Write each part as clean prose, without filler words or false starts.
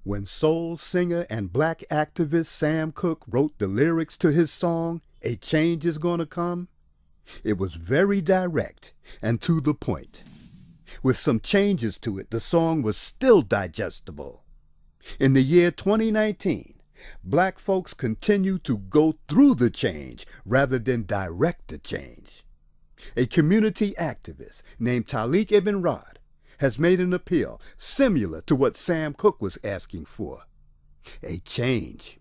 When soul singer and black activist Sam Cooke wrote the lyrics to his song, "A Change Is Gonna Come," it was very direct and to the point. With some changes to it, the song was still digestible. In the year 2019, black folks continue to go through the change rather than direct the change. A community activist named Taalik Ibn'rad has made an appeal similar to what Sam Cooke was asking for. A change.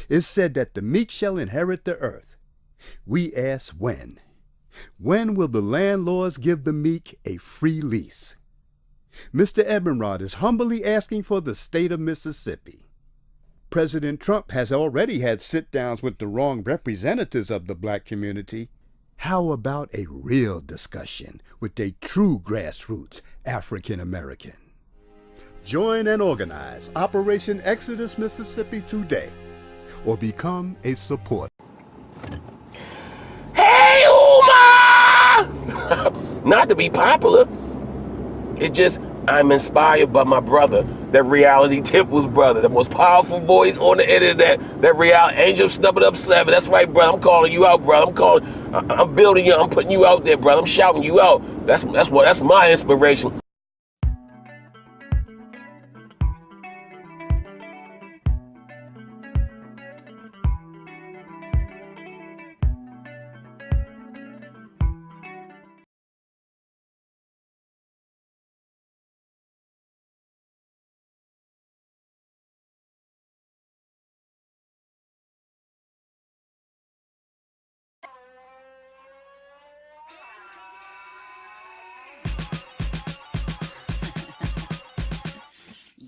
It's said that the meek shall inherit the earth. We ask when. When will the landlords give the meek a free lease? Mr. Ibn'rad is humbly asking for the state of Mississippi. President Trump has already had sit-downs with the wrong representatives of the black community. How about a real discussion with a true grassroots African American? Join and organize Operation Exodus Mississippi today, or become a supporter. Hey, Umar! Not to be popular. It's just I'm inspired by my brother, that Reality Temple's brother, the most powerful voice on the internet, that reality Angel Snubbing Up 7. That's right, brother. I'm calling you out, brother. I'm building you. I'm putting you out there, brother. I'm shouting you out. That's my inspiration.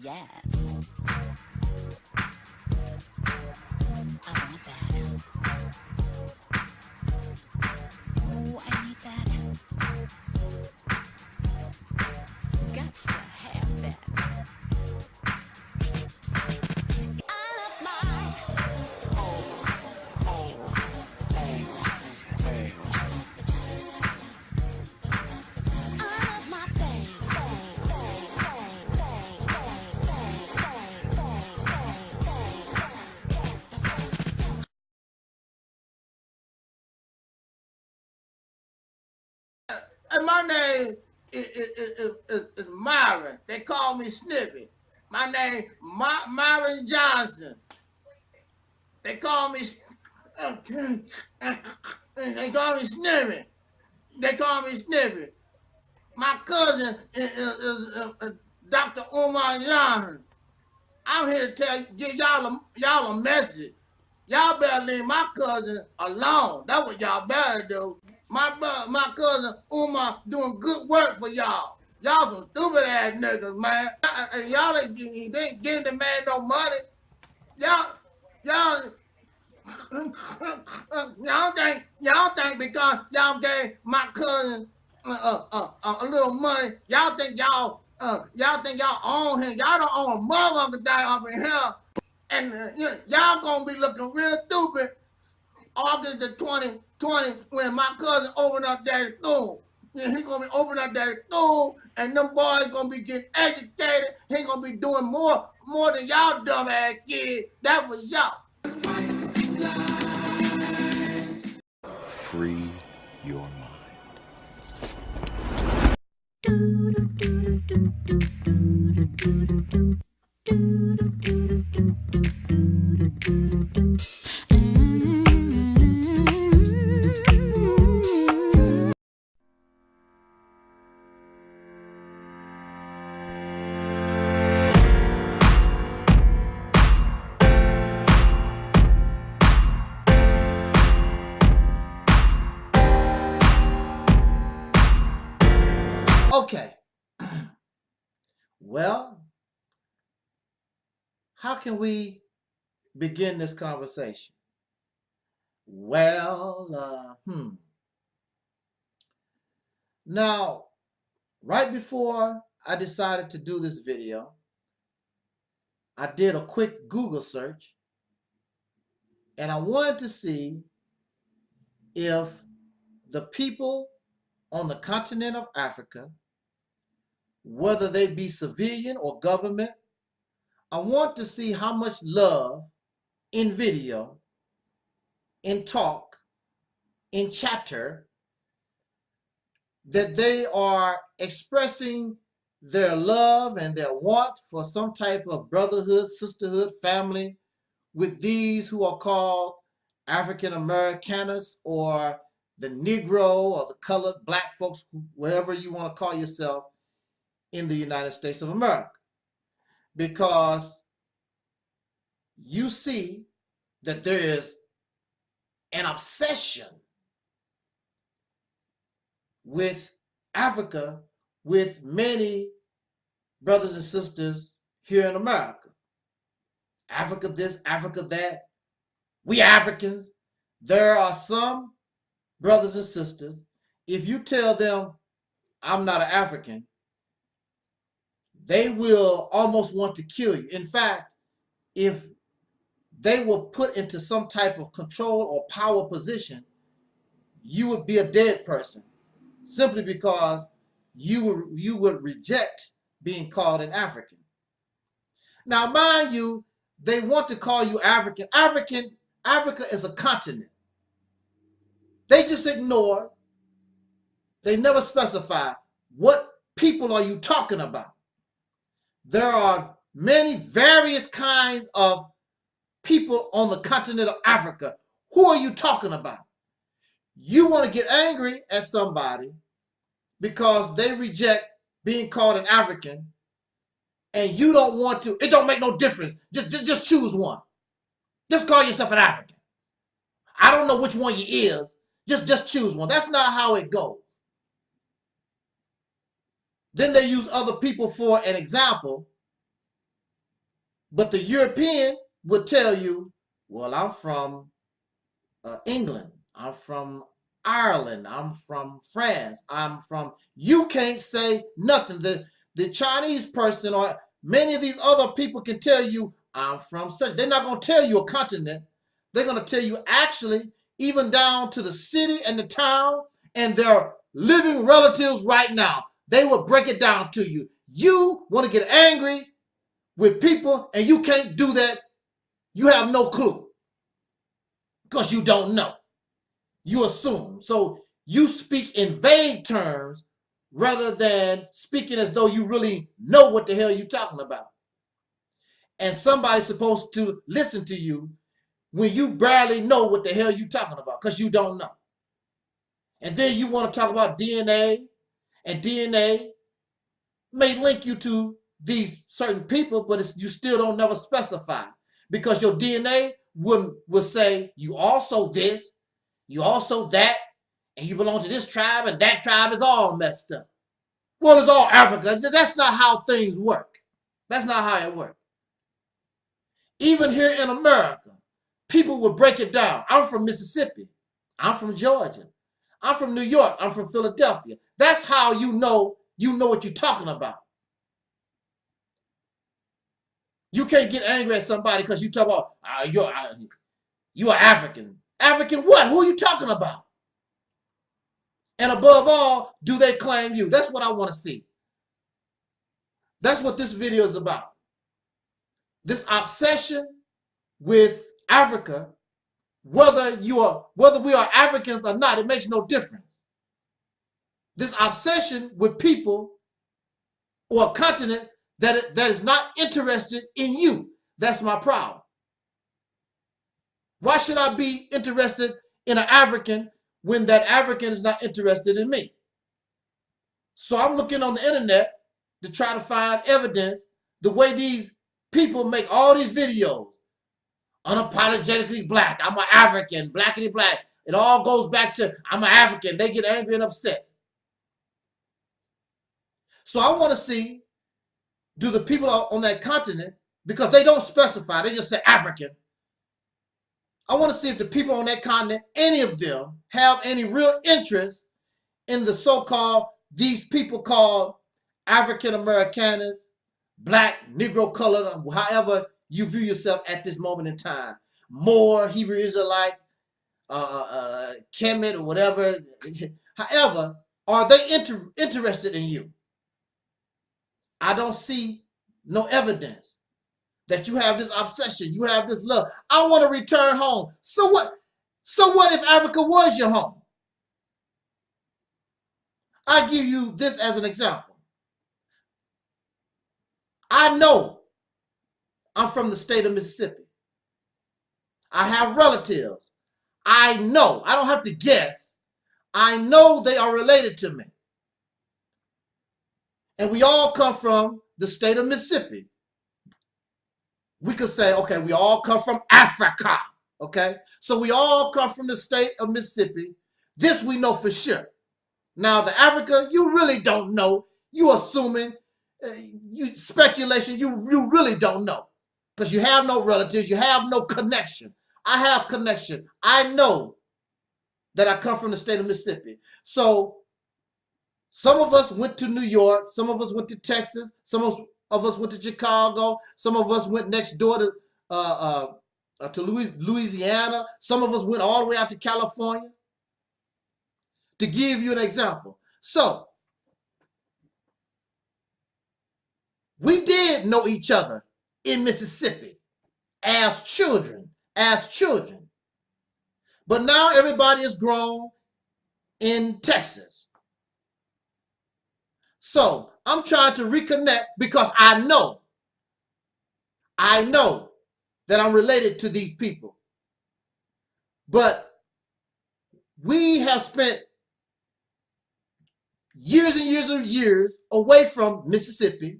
Yes. I want that. Oh, I need that. Got to have that. I love my And my name is Myron. They call me SNIFFY. My name Myron Johnson. They call me SNIFFY. They call me SNIFFY. My cousin is Dr. Umar Johnson. I'm here to give y'all a message. Y'all better leave my cousin alone. That's what y'all better do. My cousin Umar doing good work for y'all. Y'all some stupid ass niggas, man. And y'all ain't giving the man no money. Y'all think because y'all gave my cousin a little money, y'all think y'all own him. Y'all don't own a motherfucker down up in here. And y'all gonna be looking real stupid August the 2020 when my cousin opened up that school. He gonna be opening up that school, and them boys gonna be getting educated. He gonna be doing more than y'all dumb ass kids. That was y'all. Free your mind. Okay. Well, how can we begin this conversation? Well, Now, right before I decided to do this video, I did a quick Google search, and I wanted to see if the people on the continent of Africa, whether they be civilian or government, I want to see how much love in video, in talk, in chatter, that they are expressing their love and their want for some type of brotherhood, sisterhood, family with these who are called African Americaners or the Negro or the colored black folks, whatever you want to call yourself in the United States of America. Because you see that there is an obsession with Africa with many brothers and sisters here in America. Africa this, Africa that. We Africans. There are some brothers and sisters, if you tell them, I'm not an African, they will almost want to kill you. In fact, if they were put into some type of control or power position, you would be a dead person simply because you would reject being called an African. Now, mind you, they want to call you African. Africa is a continent. They just ignore. They never specify what people are you talking about. There are many various kinds of people on the continent of Africa. Who are you talking about? You want to get angry at somebody because they reject being called an African, and you don't want to. It don't make no difference. Just choose one. Just call yourself an African. I don't know which one you is. Just choose one. That's not how it goes. Then they use other people for an example. But the European would tell you, well, I'm from England. I'm from Ireland. I'm from France. I'm from... You can't say nothing. The Chinese person or many of these other people can tell you, I'm from such. They're not going to tell you a continent. They're going to tell you actually even down to the city and the town and their living relatives right now. They will break it down to you. You want to get angry with people and you can't do that. You have no clue because you don't know. You assume. So you speak in vague terms rather than speaking as though you really know what the hell you're talking about. And somebody's supposed to listen to you when you barely know what the hell you're talking about because you don't know. And then you want to talk about DNA, and DNA may link you to these certain people, but you still don't never specify because your DNA will say you also this, you also that, and you belong to this tribe, and that tribe is all messed up. Well, it's all Africa. That's not how things work. That's not how it works. Even here in America, people will break it down. I'm from Mississippi. I'm from Georgia. I'm from New York. I'm from Philadelphia. That's how you know what you're talking about. You can't get angry at somebody because you talk about you're African. African what? Who are you talking about? And above all, do they claim you? That's what I want to see. That's what this video is about. This obsession with Africa, whether we are Africans or not, it makes no difference. This obsession with people or a continent that is not interested in you. That's my problem. Why should I be interested in an African when that African is not interested in me? So I'm looking on the internet to try to find evidence the way these people make all these videos. Unapologetically black. I'm an African. Blackity black. It all goes back to I'm an African. They get angry and upset. So I want to see, do the people on that continent, because they don't specify, they just say African. I want to see if the people on that continent, any of them, have any real interest in the so-called, these people called African Americaners, black, Negro colored, however you view yourself at this moment in time. Moor, Hebrew Israelite, Kemet, or whatever. However, are they interested in you? I don't see no evidence. that you have this obsession, you have this love. I want to return home. So what? So what if Africa was your home? I give you this as an example. I know I'm from the state of Mississippi. I have relatives. I know. I don't have to guess. I know they are related to me. And we all come from the state of Mississippi. We could say, okay, we all come from Africa. Okay? So we all come from the state of Mississippi. This we know for sure. Now, the Africa, you really don't know. You assuming, you speculation, you really don't know. Because you have no relatives, you have no connection. I have connection. I know that I come from the state of Mississippi. So some of us went to New York, some of us went to Texas, some of us went to Chicago, some of us went next door to Louisiana, some of us went all the way out to California. To give you an example. So we did know each other in Mississippi as children. But now everybody is grown in Texas. So I'm trying to reconnect because I know that I'm related to these people. But we have spent years and years away from Mississippi.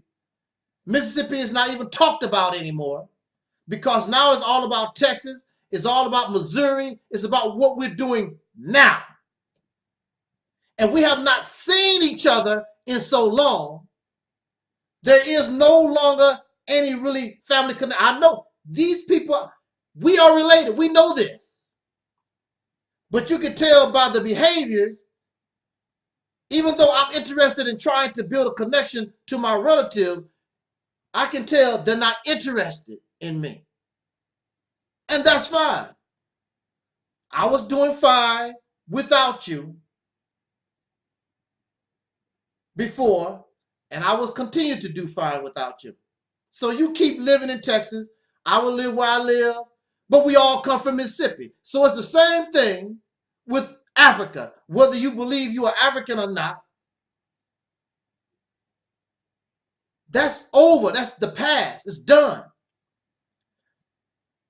Mississippi is not even talked about anymore because now it's all about Texas. It's all about Missouri. It's about what we're doing now. And we have not seen each other in so long. There is no longer any really family connection. I know these people, we are related. We know this. But you can tell by the behaviors. Even though I'm interested in trying to build a connection to my relative, I can tell they're not interested in me. And that's fine. I was doing fine without you before, and I will continue to do fine without you. So you keep living in Texas. I will live where I live, but we all come from Mississippi. So it's the same thing with Africa, whether you believe you are African or not. That's over. That's the past. It's done.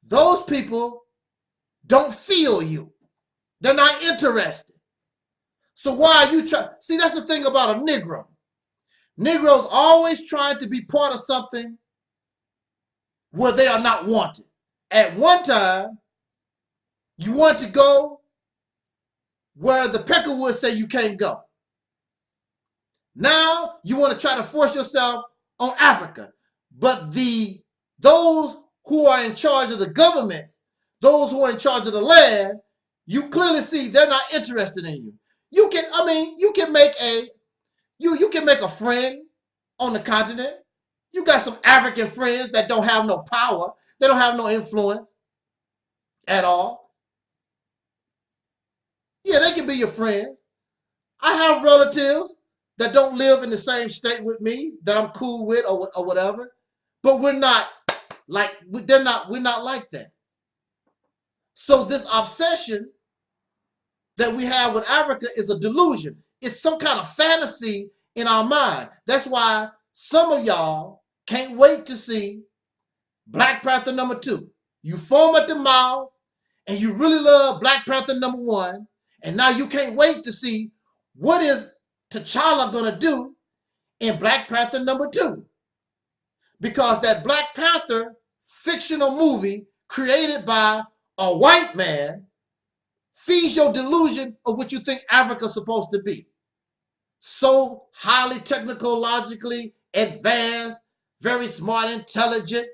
Those people don't feel you. They're not interested. So why are you trying? See, that's the thing about a Negro. Negroes always trying to be part of something where they are not wanted. At one time, you want to go where the Peckerwood say you can't go. Now you want to try to force yourself on Africa. But those who are in charge of the government, those who are in charge of the land, you clearly see they're not interested in you. You can make a friend on the continent. You got some African friends that don't have no power. They don't have no influence at all. Yeah, they can be your friends. I have relatives that don't live in the same state with me that I'm cool with or whatever. But we're not like that. So this obsession that we have with Africa is a delusion. It's some kind of fantasy in our mind. That's why some of y'all can't wait to see Black Panther #2. You foam at the mouth and you really love Black Panther #1. And now you can't wait to see what is T'Challa gonna do in Black Panther #2. Because that Black Panther fictional movie created by a white man feeds your delusion of what you think Africa's supposed to be. So highly technologically advanced, very smart, intelligent,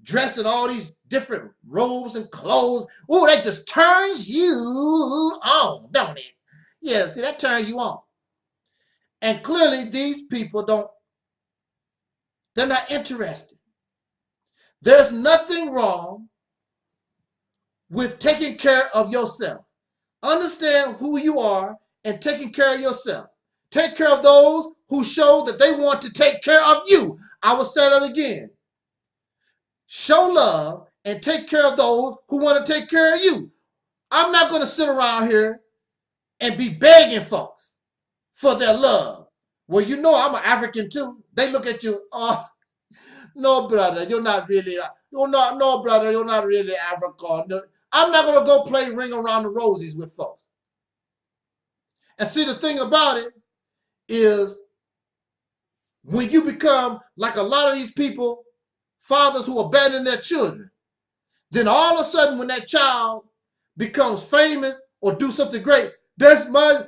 dressed in all these different robes and clothes. Oh, that just turns you on, don't it? Yeah, see, that turns you on. And clearly these people they're not interested. There's nothing wrong with taking care of yourself. Understand who you are and taking care of yourself. Take care of those who show that they want to take care of you. I will say that again. show love, and take care of those who want to take care of you. I'm not going to sit around here and be begging folks for their love. Well, you know I'm an African too. They look at you, oh, no, brother, you're not really, no, brother, you're not really African. No. I'm not going to go play Ring Around the Rosies with folks. And see, the thing about it is when you become like a lot of these people, fathers who abandon their children, then all of a sudden when that child becomes famous or do something great, that's my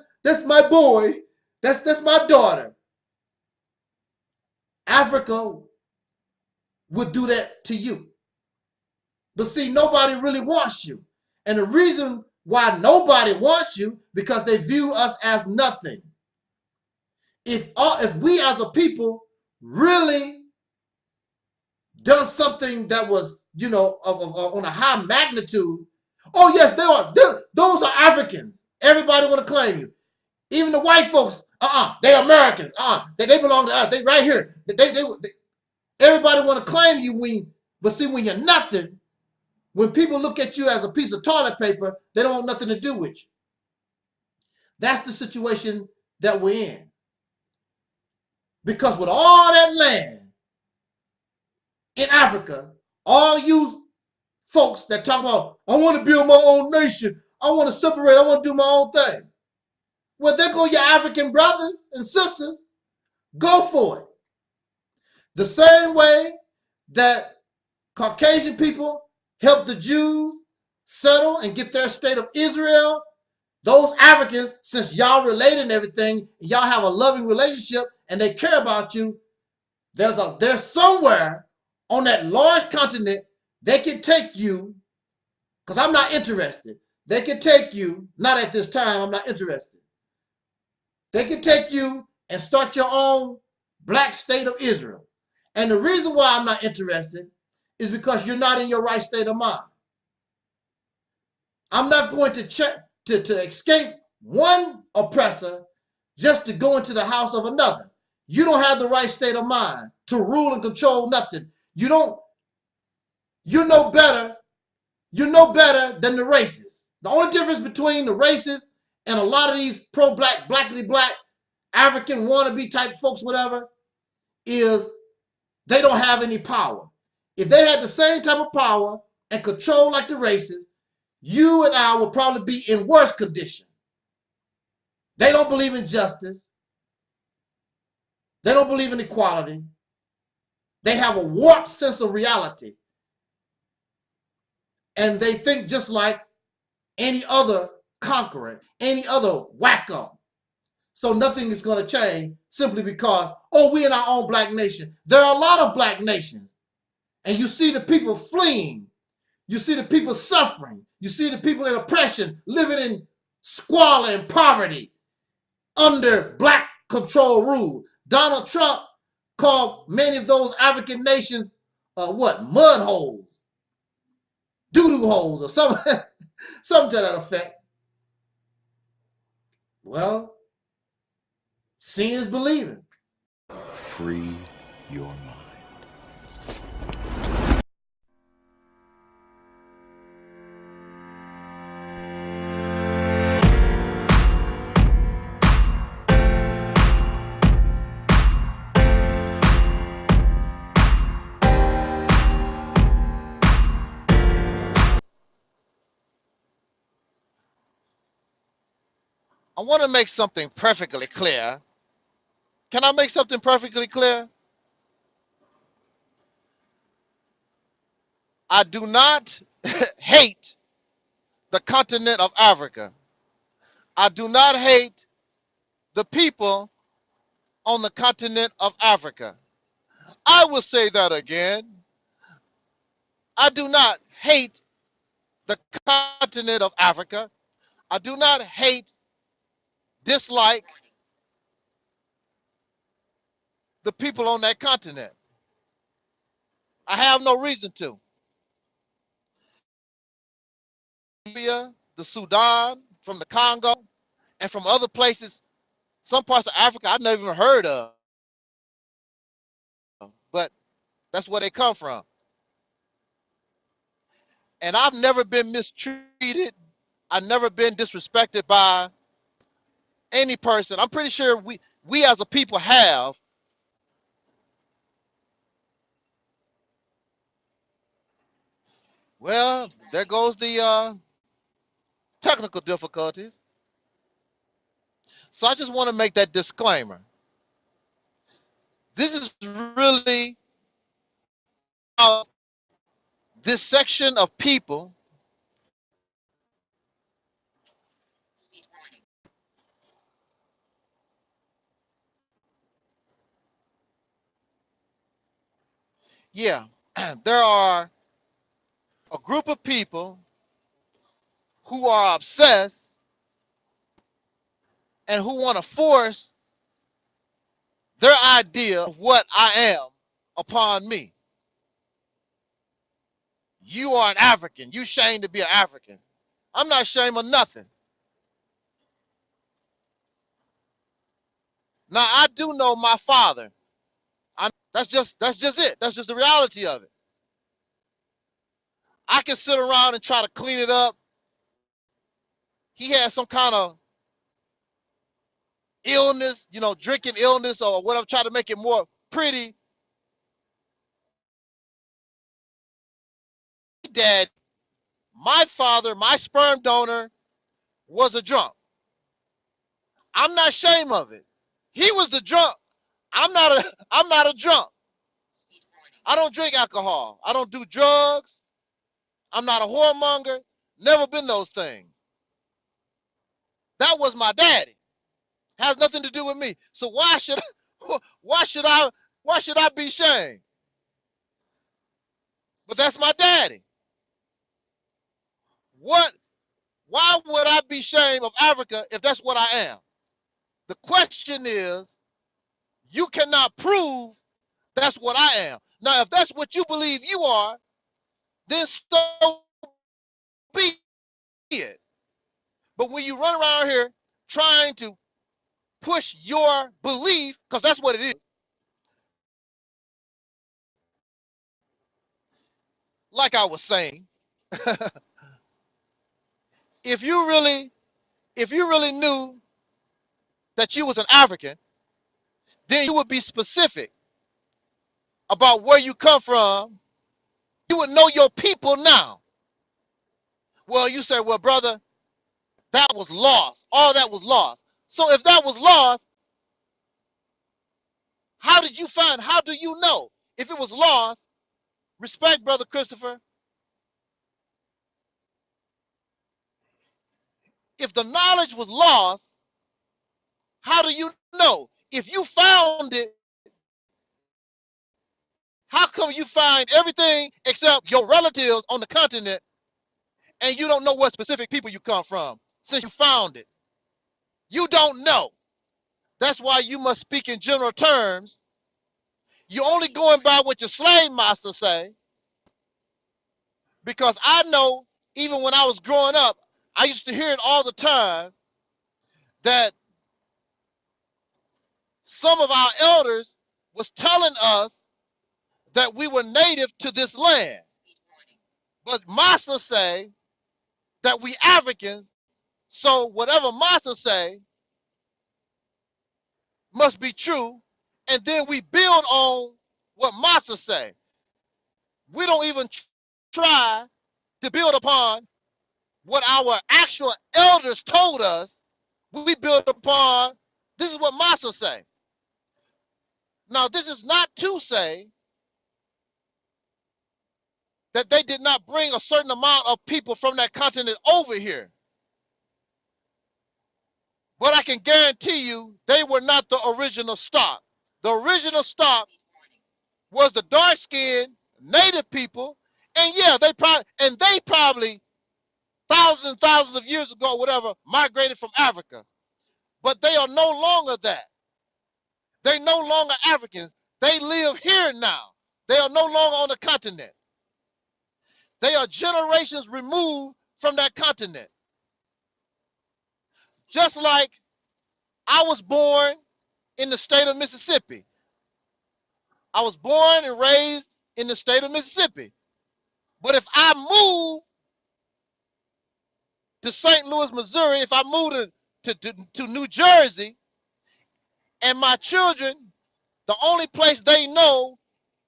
boy, that's my daughter. Africa would do that to you. But see, nobody really wants you. And the reason why nobody wants you, because they view us as nothing. If we as a people really done something that was, you know, on a high magnitude, oh yes, they are. Those are Africans. Everybody want to claim you. Even the white folks, they Americans. They belong to us. They right here. Everybody want to claim you but see, when you're nothing, when people look at you as a piece of toilet paper, they don't want nothing to do with you. That's the situation that we're in. Because with all that land in Africa, all you folks that talk about, I want to build my own nation, I want to separate, I want to do my own thing. Well, there go your African brothers and sisters. Go for it. The same way that Caucasian people helped the Jews settle and get their state of Israel, those Africans, since y'all related and everything, y'all have a loving relationship and they care about you, there's somewhere on that large continent they can take you, because I'm not interested. They can take you, not at this time, I'm not interested. They can take you and start your own black state of Israel. And the reason why I'm not interested is because you're not in your right state of mind. I'm not going to escape one oppressor just to go into the house of another. You don't have the right state of mind to rule and control nothing. You know better than the racists. The only difference between the racists and a lot of these pro-black, blackity black, African wannabe type folks, whatever, is they don't have any power. If they had the same type of power and control like the racists, you and I would probably be in worse condition. They don't believe in justice. They don't believe in equality. They have a warped sense of reality. And they think just like any other conqueror, any other wacko. So nothing is going to change simply because, we're in our own black nation. There are a lot of black nations. And you see the people fleeing. You see the people suffering. You see the people in oppression, living in squalor and poverty under black control rule. Donald Trump called many of those African nations, mud holes, doo-doo holes, or something, something to that effect. Well, seeing is believing. Free your mind. I want to make something perfectly clear. Can I make something perfectly clear? I do not hate the continent of Africa. I do not hate the people on the continent of Africa. I will say that again. I do not hate the continent of Africa. I do not hate, dislike the people on that continent. I have no reason to. The Sudan, from the Congo, and from other places, some parts of Africa I've never even heard of. But that's where they come from. And I've never been mistreated. I've never been disrespected by any person. I'm pretty sure we as a people have. Well, there goes the technical difficulties. So I just want to make that disclaimer. This is really about this section of people yeah, there are a group of people who are obsessed and who want to force their idea of what I am upon me. You are an African. You ashamed to be an African. I'm not ashamed of nothing. Now I do know my father. That's just it. That's just the reality of it. I can sit around and try to clean it up. He had some kind of illness, drinking illness or whatever, try to make it more pretty. Dad, my father, my sperm donor was a drunk. I'm not ashamed of it. He was the drunk. I'm not a drunk. I don't drink alcohol. I don't do drugs. I'm not a whoremonger. Never been those things. That was my daddy. Has nothing to do with me. So why should I be ashamed? But that's my daddy. Why would I be ashamed of Africa if that's what I am? The question is, you cannot prove that's what I am. Now, if that's what you believe you are, then so be it. But when you run around here trying to push your belief, because that's what it is, like I was saying, if you really knew that you was an African, then you would be specific about where you come from. You would know your people now. Well, you say, well, brother, that was lost. All that was lost. So if that was lost, how do you know? If it was lost, respect, Brother Christopher. If the knowledge was lost, how do you know? If you found it, how come you find everything except your relatives on the continent and you don't know what specific people you come from since you found it? You don't know. That's why you must speak in general terms. You're only going by what your slave master say. Because I know even when I was growing up, I used to hear it all the time that some of our elders was telling us that we were native to this land. But Massa say that we Africans, so whatever Massa say must be true, and then we build on what Massa say. We don't even try to build upon what our actual elders told us. We build upon, this is what Massa say. Now, this is not to say that they did not bring a certain amount of people from that continent over here. But I can guarantee you they were not the original stock. The original stock was the dark-skinned native people, and yeah, they probably thousands and thousands of years ago, whatever, migrated from Africa. But they are no longer that. They no longer Africans. They live here now. They are no longer on the continent. They are generations removed from that continent. Just like I was born in the state of Mississippi. I was born and raised in the state of Mississippi. But if I move to St. Louis, Missouri, if I move to New Jersey, and my children, the only place they know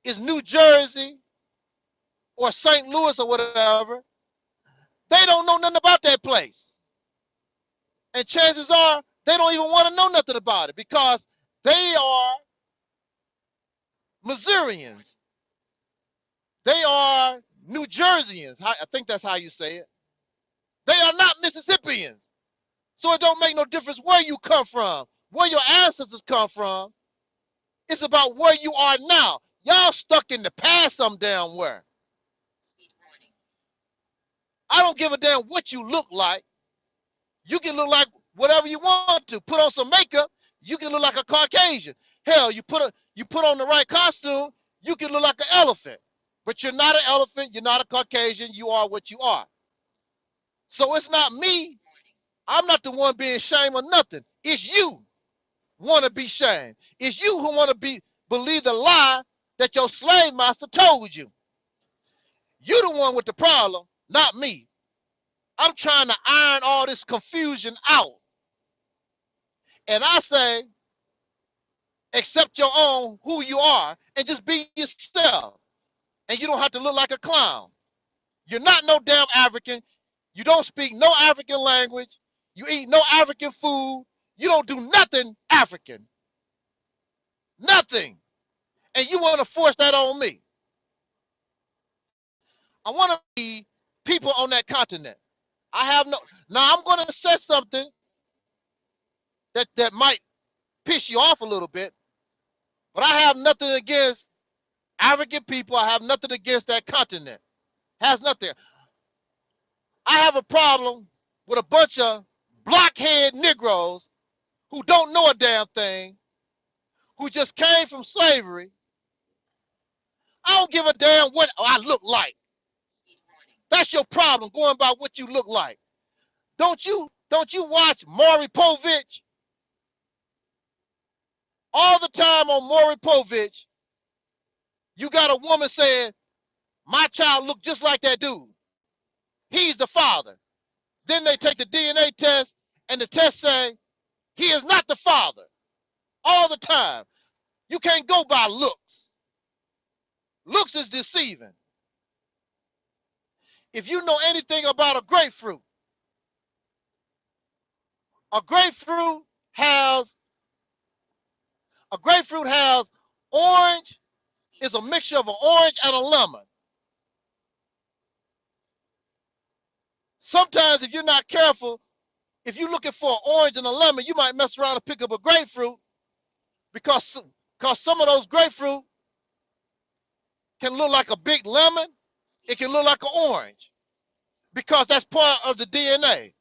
is New Jersey or St. Louis or whatever, they don't know nothing about that place. And chances are they don't even want to know nothing about it because they are Missourians. They are New Jerseyans. I think that's how you say it. They are not Mississippians. So it don't make no difference where you come from, where your ancestors come from. It's about where you are now. Y'all stuck in the past some damn where. I don't give a damn what you look like. You can look like whatever you want to. Put on some makeup, you can look like a Caucasian. Hell, you put on the right costume, you can look like an elephant. But you're not an elephant, you're not a Caucasian, you are what you are. So it's not me. I'm not the one being shamed or nothing. It's you want to be shamed. It's you who want to believe the lie that your slave master told you. You the one with the problem, not me. I'm trying to iron all this confusion out. And I say, accept your own who you are and just be yourself. And you don't have to look like a clown. You're not no damn African. You don't speak no African language. You eat no African food. You don't do nothing African. Nothing. And you want to force that on me. I want to be people on that continent. I have no. Now I'm going to say something that might piss you off a little bit, but I have nothing against African people. I have nothing against that continent. Has nothing. I have a problem with a bunch of blockhead Negroes who don't know a damn thing, who just came from slavery. I don't give a damn what I look like. That's your problem, going by what you look like. Don't you watch Maury Povich? All the time on Maury Povich, you got a woman saying, my child look just like that dude. He's the father. Then they take the DNA test, and the test say, he is not the father. All the time. You can't go by looks. Looks is deceiving. If you know anything about a grapefruit has orange, is a mixture of an orange and a lemon. Sometimes if you're not careful, if you're looking for an orange and a lemon, you might mess around and pick up a grapefruit because some of those grapefruit can look like a big lemon. It can look like an orange because that's part of the DNA.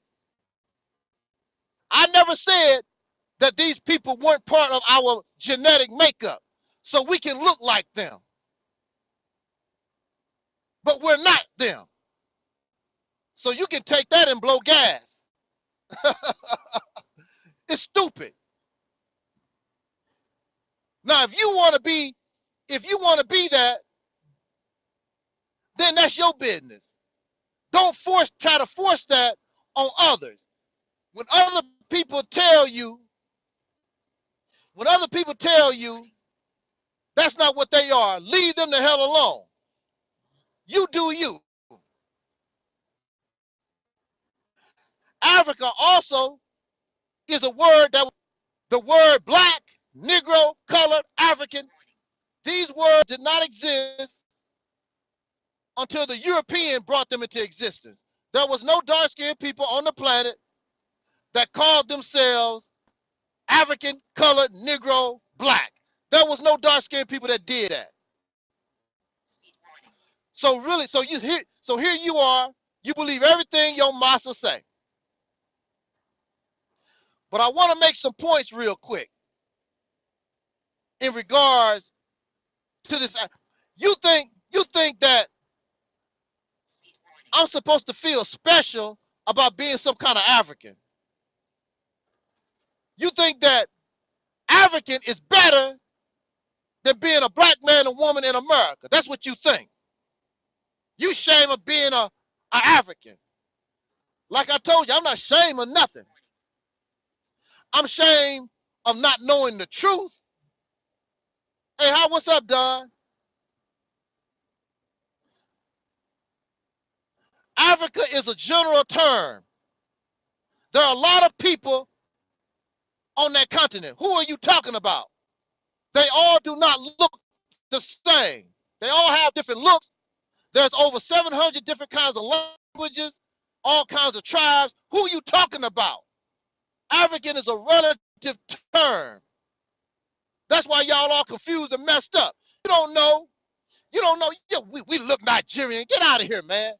I never said that these people weren't part of our genetic makeup, so we can look like them. But we're not them. So you can take that and blow gas. It's stupid. Now, if you want to be that, then that's your business. Don't try to force that on others. When other people tell you that's not what they are, leave them the hell alone. You do you. Africa also is a word that the word black, Negro, colored, African, these words did not exist until the European brought them into existence. There was no dark-skinned people on the planet that called themselves African, colored, Negro, black. There was no dark-skinned people that did that. So really, here you are, you believe everything your massa say. But I want to make some points real quick in regards to this. You think that I'm supposed to feel special about being some kind of African? You think that African is better than being a black man and woman in America? That's what you think. You shame of being a African. Like I told you, I'm not ashamed of nothing. I'm ashamed of not knowing the truth. Hey, what's up, Don? Africa is a general term. There are a lot of people on that continent. Who are you talking about? They all do not look the same. They all have different looks. There's over 700 different kinds of languages, all kinds of tribes. Who are you talking about? African is a relative term. That's why y'all all confused and messed up. You don't know. You don't know. Yeah, we look Nigerian. Get out of here, man.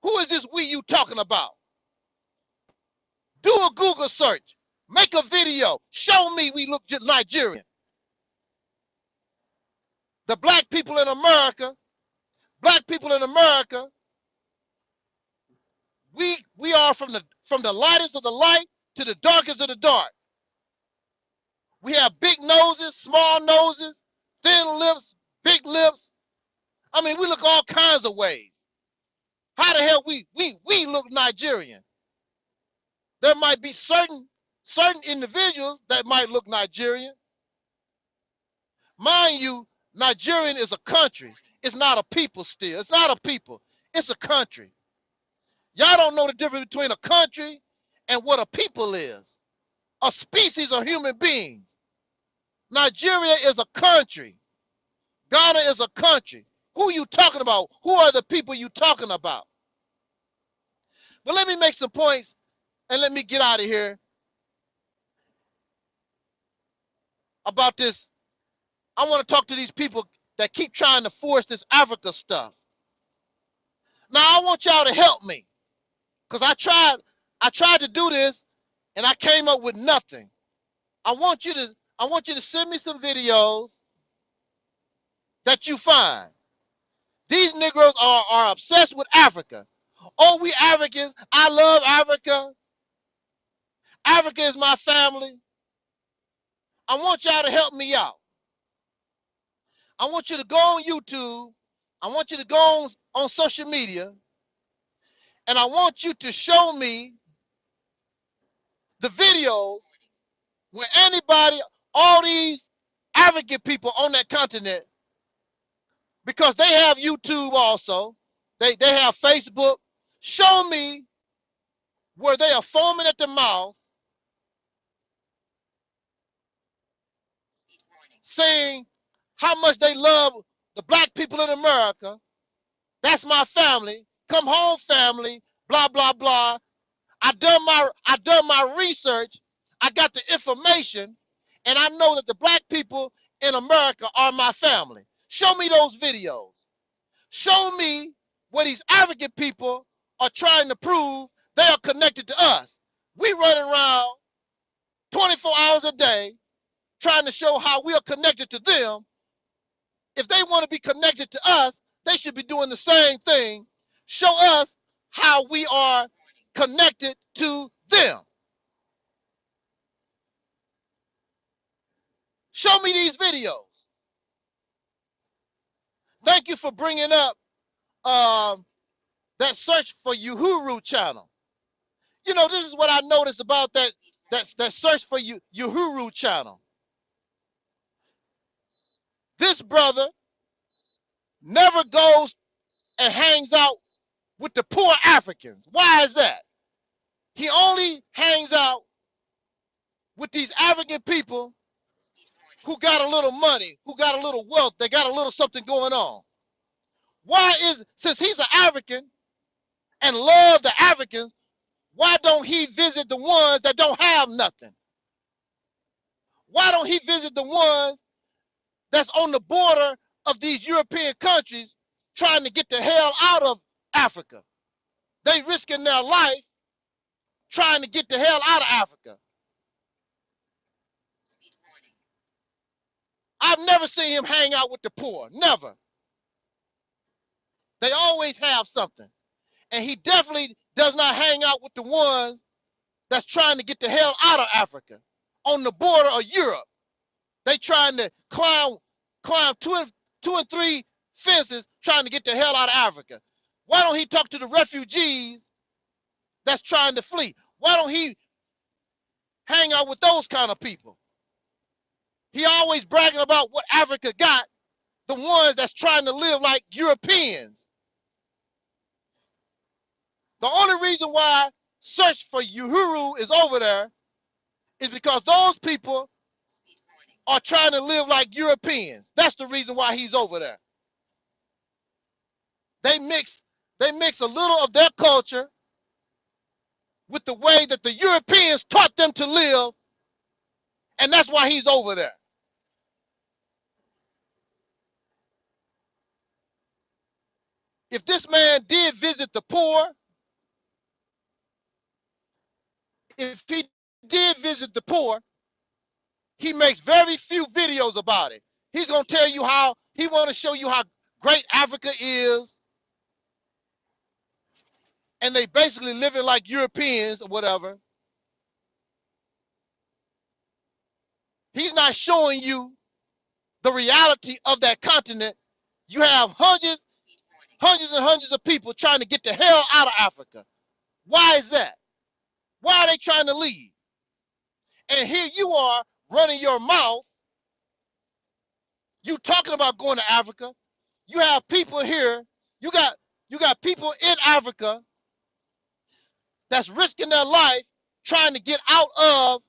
Who is this we you talking about? Do a Google search. Make a video. Show me we look just Nigerian. The black people in America, we are from the lightest of the light to the darkest of the dark. We have big noses, small noses, thin lips, big lips. I mean, we look all kinds of ways. How the hell we look Nigerian? There might be certain individuals that might look Nigerian. Mind you, Nigerian is a country. It's not a people still. It's not a people. It's a country. Y'all don't know the difference between a country and what a people is. A species of human beings. Nigeria is a country. Ghana is a country. Who are you talking about? Who are the people you talking about? But let me make some points and let me get out of here about this. I want to talk to these people that keep trying to force this Africa stuff. Now I want y'all to help me, because I tried to do this and I came up with nothing. I want you to send me some videos that you find. These Negroes are obsessed with Africa. Oh, we Africans. I love Africa. Africa is my family. I want y'all to help me out. I want you to go on YouTube. I want you to go on social media. And I want you to show me the videos where anybody, all these African people on that continent, because they have YouTube also. They have Facebook. Show me where they are foaming at the mouth, saying how much they love the black people in America. That's my family. Come home, family. Blah blah blah. I done my research. I got the information, and I know that the black people in America are my family. Show me those videos. Show me where these African people are trying to prove they are connected to us. We run around 24 hours a day trying to show how we are connected to them. If they want to be connected to us, they should be doing the same thing. Show us how we are connected to them. Show me these videos. Thank you for bringing up that search for Uhuru channel. You know, this is what I noticed about that search for Uhuru channel. This brother never goes and hangs out with the poor Africans. Why is that? He only hangs out with these African people who got a little money, who got a little wealth, they got a little something going on. Why is, since he's an African and love the Africans, why don't he visit the ones that don't have nothing? Why don't he visit the ones that's on the border of these European countries trying to get the hell out of Africa? They risking their life trying to get the hell out of Africa. I've never seen him hang out with the poor. Never. They always have something. And he definitely does not hang out with the ones that's trying to get the hell out of Africa on the border of Europe. They trying to climb two and three fences trying to get the hell out of Africa. Why don't he talk to the refugees that's trying to flee? Why don't he hang out with those kind of people? He always bragging about what Africa got, the ones that's trying to live like Europeans. The only reason why Search for Uhuru is over there is because those people are trying to live like Europeans. That's the reason why he's over there. They mix a little of their culture with the way that the Europeans taught them to live, and that's why he's over there. If this man did visit the poor, if he did visit the poor, he makes very few videos about it. He's going to tell you how, he want to show you how great Africa is, and they basically living like Europeans or whatever. He's not showing you the reality of that continent. You have hundreds and hundreds of people trying to get the hell out of Africa. Why is that? Why are they trying to leave? And here you are running your mouth. You talking about going to Africa. You have people here. You got people in Africa that's risking their life trying to get out of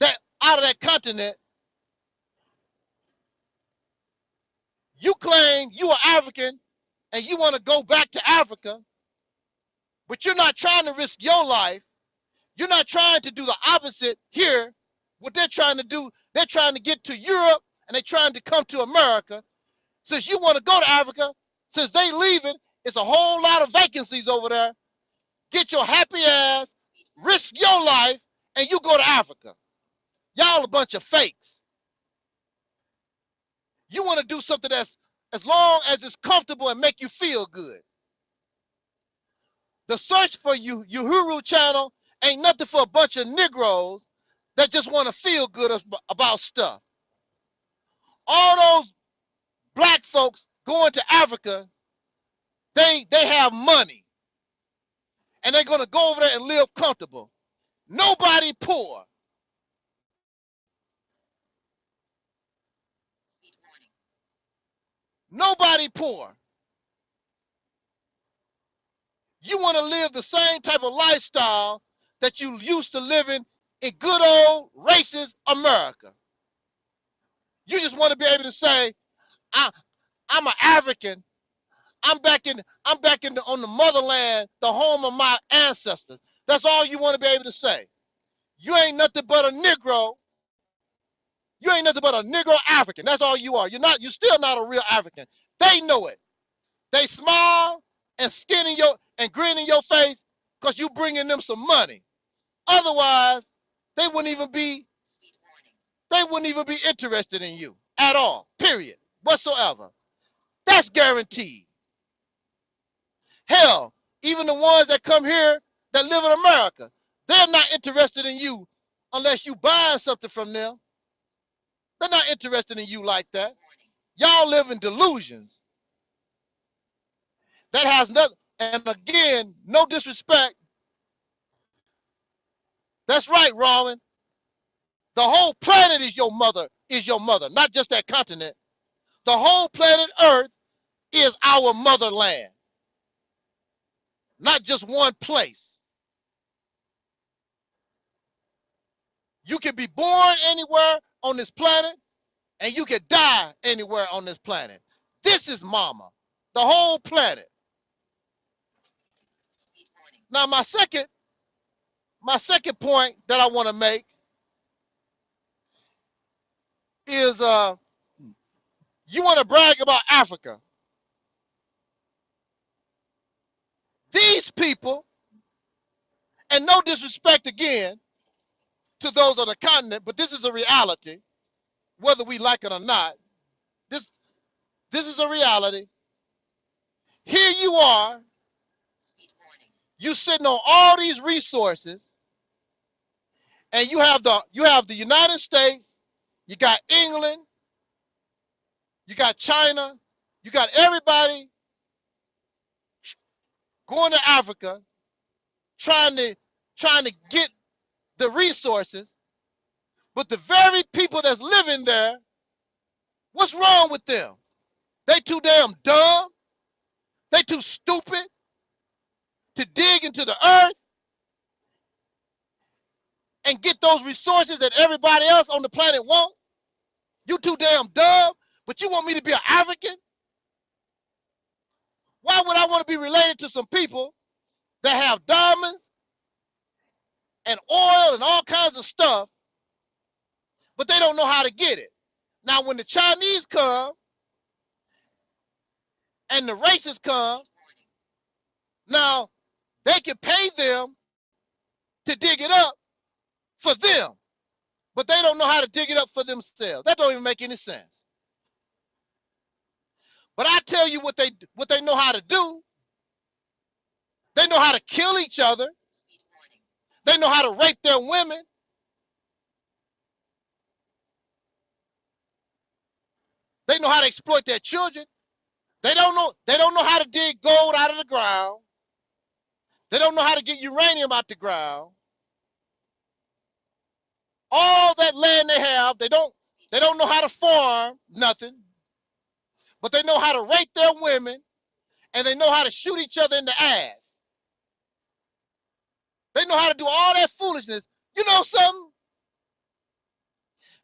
that continent. You claim you are African and you want to go back to Africa, but you're not trying to risk your life. You're not trying to do the opposite here. What they're trying to do, they're trying to get to Europe and they're trying to come to America. Since you want to go to Africa, since they leaving, it's a whole lot of vacancies over there. Get your happy ass, risk your life, and you go to Africa. Y'all a bunch of fakes. You want to do something that's as long as it's comfortable and make you feel good. The Search for Uhuru channel ain't nothing for a bunch of Negroes that just want to feel good about stuff. All those black folks going to Africa, they have money. And they're going to go over there and live comfortable. Nobody poor. Nobody poor. You want to live the same type of lifestyle that you used to living in good old racist America. You just want to be able to say, I'm an African. I'm back on the motherland, the home of my ancestors. That's all you want to be able to say. You ain't nothing but a Negro. You ain't nothing but a Negro African. That's all you are. You're still not a real African. They know it. They smile and grin in your face because you bringing them some money. Otherwise, they wouldn't even be interested in you at all. Period. Whatsoever. That's guaranteed. Hell, even the ones that come here that live in America, they're not interested in you unless you buying something from them. They're not interested in you like that. Y'all live in delusions. That has nothing, and again, no disrespect. That's right, Rowan. The whole planet is your mother, not just that continent. The whole planet Earth is our motherland, not just one place. You can be born anywhere on this planet, and you can die anywhere on this planet. This is mama, the whole planet. Now, my second point that I want to make is you want to brag about Africa. These people, and no disrespect again to those on the continent, but this is a reality, whether we like it or not. This is a reality. Here you are, you sitting on all these resources, and you have the United States, you got England, you got China, you got everybody going to Africa, trying to get the resources, but the very people that's living there, what's wrong with them? They too damn dumb. They too stupid to dig into the earth and get those resources that everybody else on the planet want. You too damn dumb, but you want me to be an African? Why would I want to be related to some people that have diamonds and oil and all kinds of stuff, but they don't know how to get it? Now, when the Chinese come and the racists come, now they can pay them to dig it up for them, but they don't know how to dig it up for themselves. That don't even make any sense. But I tell you what they know how to do. They know how to kill each other. They know how to rape their women. They know how to exploit their children. They don't know how to dig gold out of the ground. They don't know how to get uranium out the ground. All that land they have, they don't know how to farm nothing. But they know how to rape their women, and they know how to shoot each other in the ass. They know how to do all that foolishness. You know something?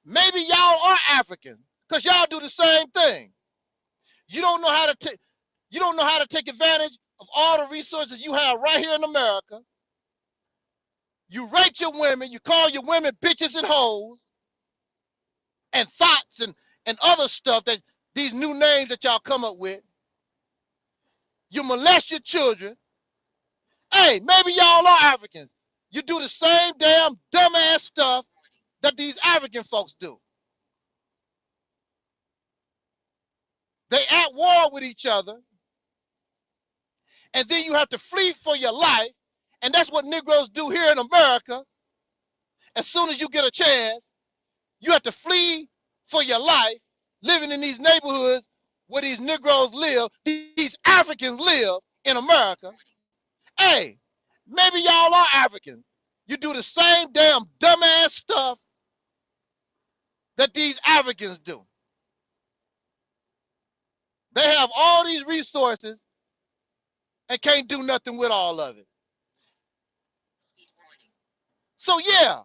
Maybe y'all are African, because y'all do the same thing. You don't know how to take advantage of all the resources you have right here in America. You rape your women, you call your women bitches and hoes, and thoughts and other stuff, that these new names that y'all come up with. You molest your children. Hey, maybe y'all are Africans. You do the same damn dumbass stuff that these African folks do. They at war with each other, and then you have to flee for your life, and that's what Negroes do here in America. As soon as you get a chance, you have to flee for your life, living in these neighborhoods where these Negroes live, these Africans live in America. Hey, maybe y'all are Africans. You do the same damn dumbass stuff that these Africans do. They have all these resources and can't do nothing with all of it. So yeah,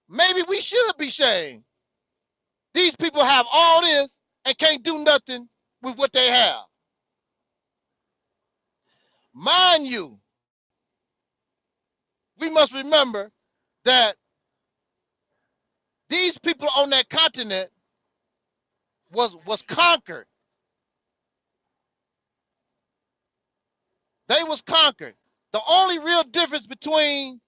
maybe we should be shamed. These people have all this and can't do nothing with what they have. Mind you, we must remember that these people on that continent was conquered. They was conquered. The only real difference between,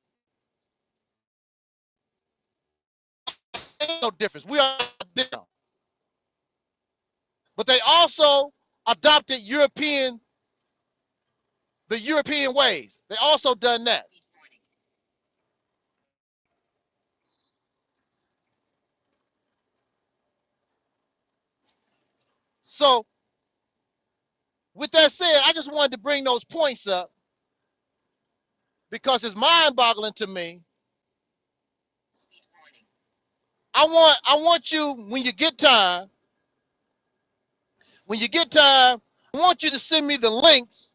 ain't no difference, we are them. But they also adopted the European ways. They also done that. So with that said, I just wanted to bring those points up because it's mind-boggling to me. I want you, when you get time, I want you to send me the links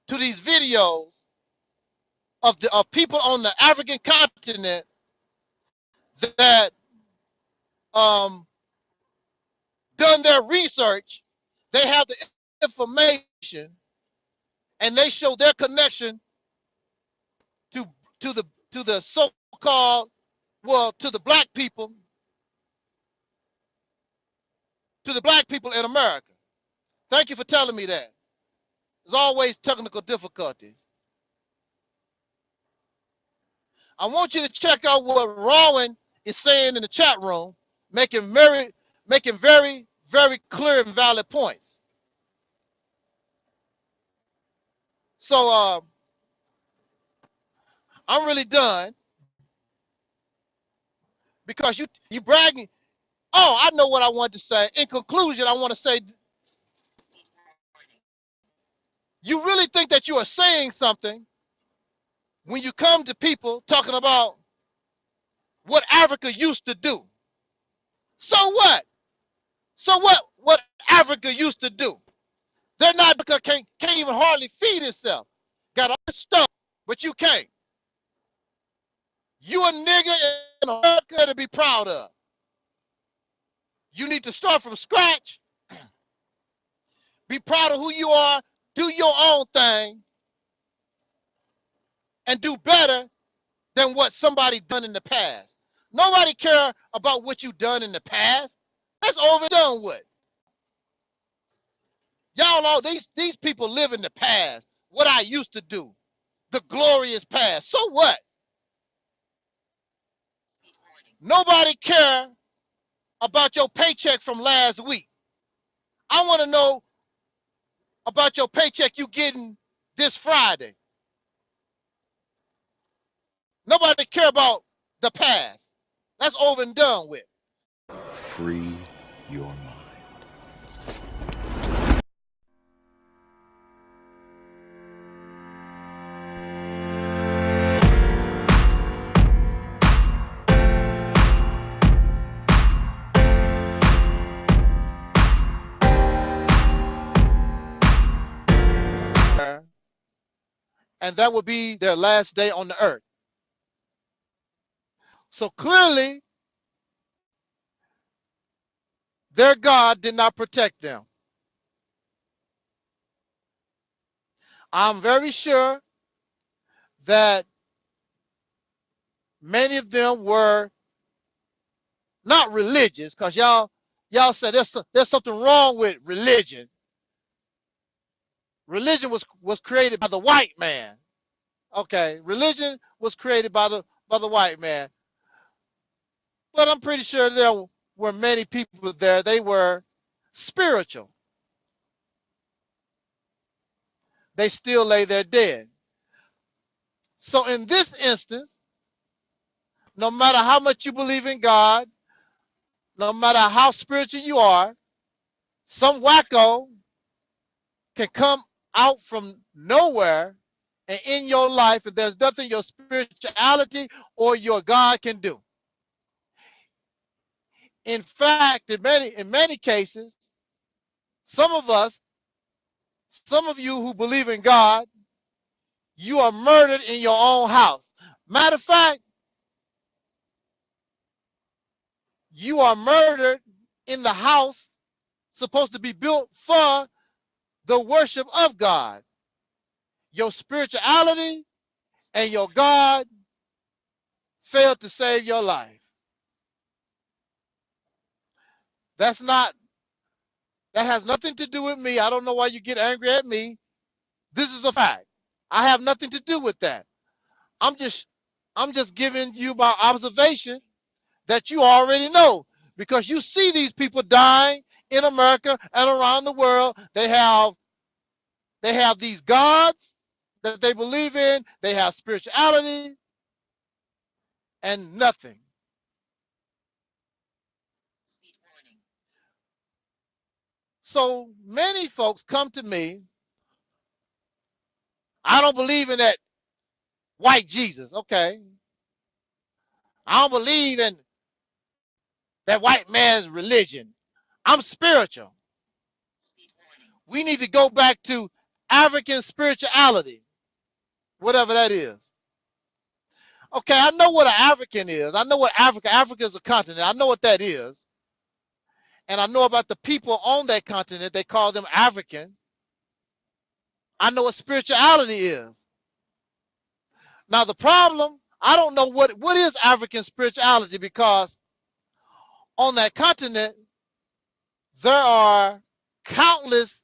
to these videos of people on the African continent that done their research. They have the information, and they show their connection to the so-called, well, to the black people in America. Thank you for telling me that. There's always technical difficulties. I want you to check out what Rowan is saying in the chat room, making very, very clear and valid points. So I'm really done because you bragging. Oh, I know what I wanted to say. In conclusion, I want to say You really think that you are saying something when you come to people talking about what Africa used to do. So what? So what Africa used to do? They're not, because can't even hardly feed itself. Got all this stuff, but you can't. You a nigga in America to be proud of. You need to start from scratch. Be proud of who you are. Do your own thing. And do better than what somebody done in the past. Nobody care about what you done in the past. That's overdone with. Y'all all these people live in the past. What I used to do. The glorious past. So what? Nobody care about your paycheck from last week. I want to know about your paycheck you getting this Friday. Nobody care about the past. That's over and done with. Free your mind. And that will be their last day on the earth. So clearly, their God did not protect them. I'm very sure that many of them were not religious, because y'all said there's something wrong with religion. Religion was created by the white man. Okay, religion was created by the white man. But I'm pretty sure there were many people there. They were spiritual. They still lay there dead. So in this instance, no matter how much you believe in God, no matter how spiritual you are, some wacko can come out from nowhere and in your life, and there's nothing your spirituality or your God can do. In fact, in many cases, some of you who believe in God, you are murdered in your own house. Matter of fact, you are murdered in the house supposed to be built for the worship of God. Your spirituality and your God failed to save your life. That has nothing to do with me. I don't know why you get angry at me. This is a fact. I have nothing to do with that. I'm just giving you my observation that you already know, because you see these people dying in America and around the world. They have these gods that they believe in. They have spirituality and nothing. So many folks come to me. I don't believe in that white Jesus. Okay. I don't believe in that white man's religion. I'm spiritual. We need to go back to African spirituality, whatever that is. Okay, I know what an African is. I know what Africa is a continent. I know what that is. And I know about the people on that continent. They call them African. I know what spirituality is. Now the problem, I don't know what is African spirituality, because on that continent, there are countless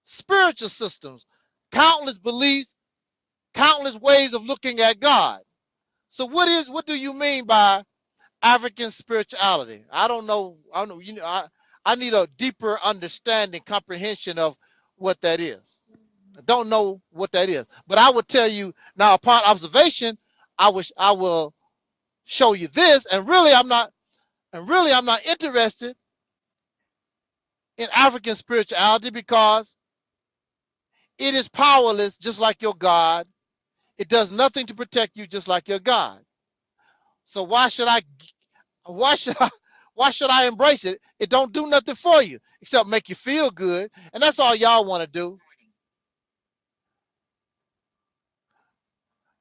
spiritual systems, countless beliefs, countless ways of looking at God. So what do you mean by African spirituality? I don't know. I need a deeper understanding, comprehension of what that is. I don't know what that is. But I would tell you now, upon observation, I will show you this, and really I'm not interested in African spirituality, because It is powerless, just like your God. It does nothing to protect you, just like your God. So why should I why should I embrace it? It don't do nothing for you except make you feel good. And that's all y'all want to do.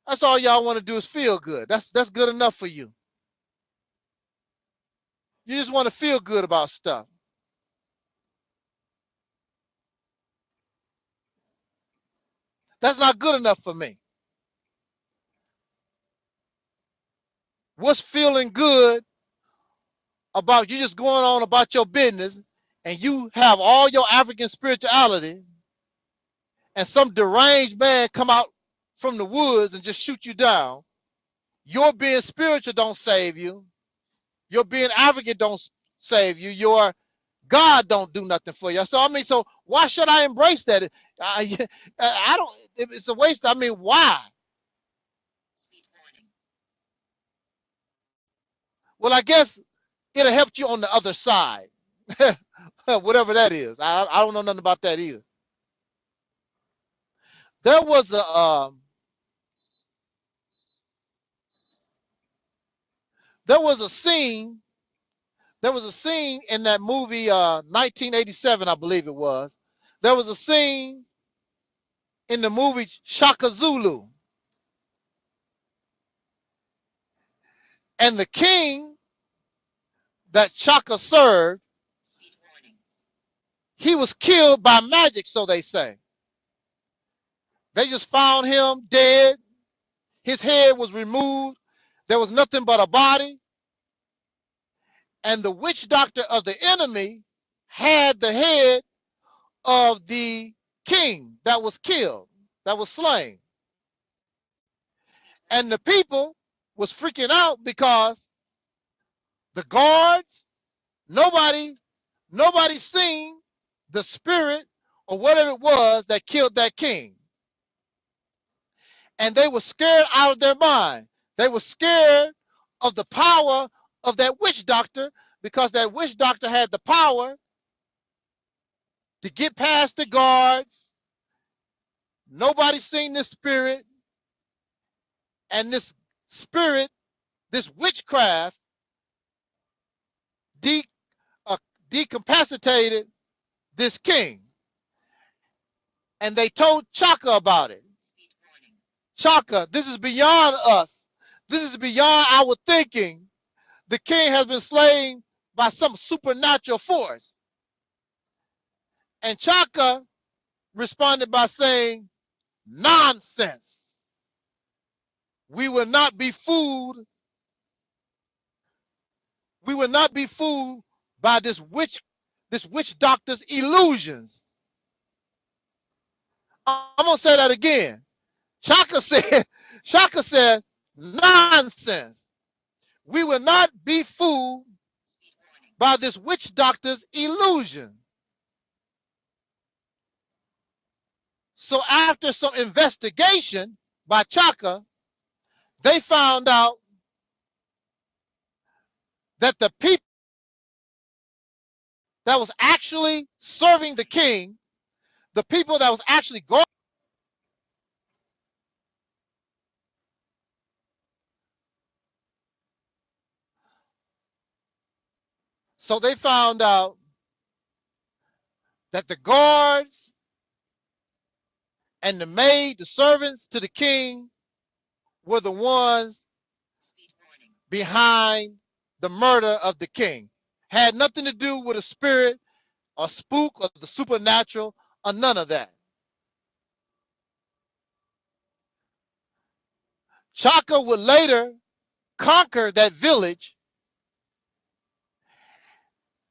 That's all y'all want to do is feel good. That's good enough for you. You just want to feel good about stuff. That's not good enough for me. What's feeling good about you just going on about your business and you have all your African spirituality and some deranged man come out from the woods and just shoot you down? Your being spiritual don't save you. Your being African don't save you. Your God don't do nothing for you. So I mean, so why should I embrace that? I don't. It's a waste. I mean, why? Well, I guess it'll help you on the other side, whatever that is. I don't know nothing about that either. There was a there was a scene. There was a scene in that movie, 1987, I believe it was. There was a scene in the movie Shaka Zulu, and the king that Shaka served, he was killed by magic, so they say. They just found him dead. His head was removed. There was nothing but a body. And the witch doctor of the enemy had the head of the king that was killed, that was slain. And the people was freaking out because the guards, nobody, nobody seen the spirit or whatever it was that killed that king. And they were scared out of their mind. They were scared of the power of that witch doctor, because that witch doctor had the power to get past the guards. Nobody seen this spirit, and this spirit, this witchcraft, de- uh, decapacitated this king. And they told Chaka about it. Chaka, this is beyond us. This is beyond our thinking. The king has been slain by some supernatural force. And Chaka responded by saying, nonsense. We will not be fooled. We will not be fooled by this witch doctor's illusions. I'm gonna say that again. Chaka said, nonsense. We will not be fooled by this witch doctor's illusion. So after some investigation by Chaka, they found out that the people that was actually serving the king, the people that was actually going, so they found out that the guards and the maid, the servants to the king, were the ones behind the murder of the king. Had nothing to do with a spirit or spook or the supernatural or none of that. Chaka would later conquer that village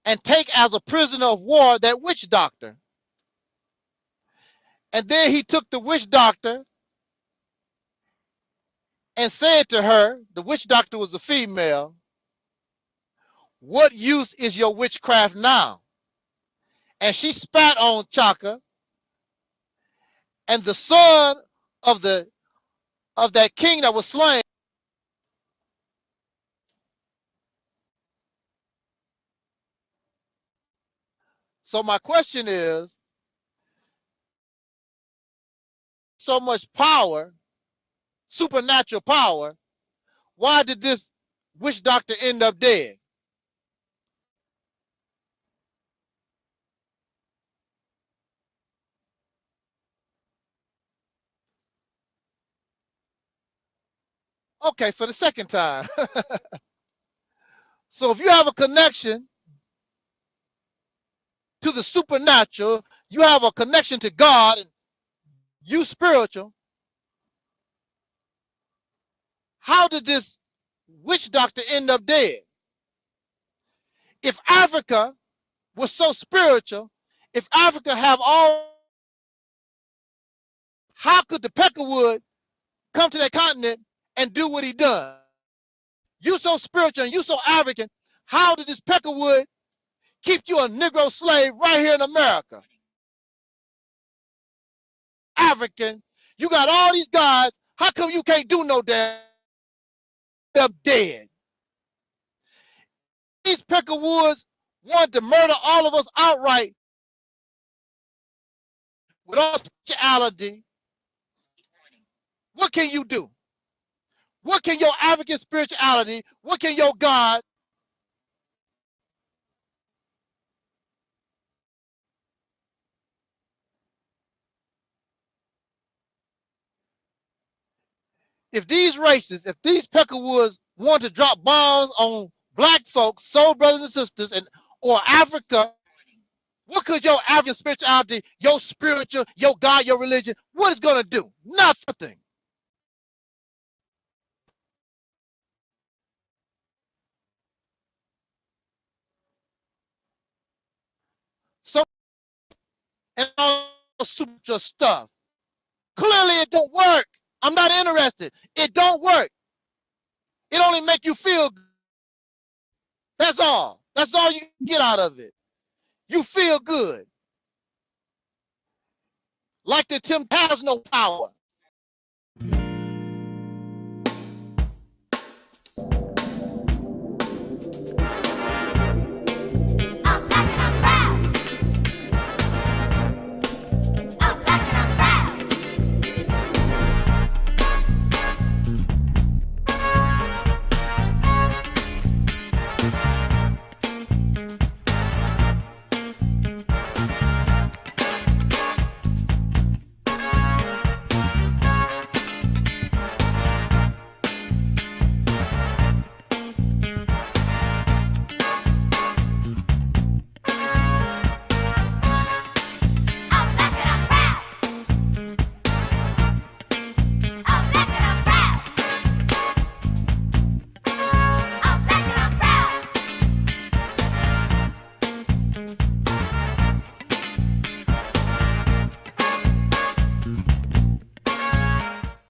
and take as a prisoner of war that witch doctor. And then he took the witch doctor and said to her, the witch doctor was a female, what use is your witchcraft now? And she spat on Chaka, and the son of that king that was slain. So my question is, so much power, supernatural power, why did this witch doctor end up dead? Okay, for the second time. So if you have a connection to the supernatural, you have a connection to God, and you spiritual, how did this witch doctor end up dead? If Africa was so spiritual, if Africa have all, how could the Peckerwood come to that continent and do what he done? You so spiritual and you so African, how did this Peckerwood keep you a Negro slave right here in America? African, you got all these guys, how come you can't do no damn dead? These Peckerwoods wanted to murder all of us outright with all spirituality. What can you do? What can your African spirituality, what can your God, if these races, if these Peckerwoods want to drop bombs on black folks, soul brothers and sisters, and or Africa, what could your African spirituality, your spiritual, your God, your religion, what is going to do? Nothing. So, and all super stuff. Clearly it don't work. I'm not interested. It don't work. It only make you feel good. That's all. That's all you get out of it. You feel good. Like the Tim has no power.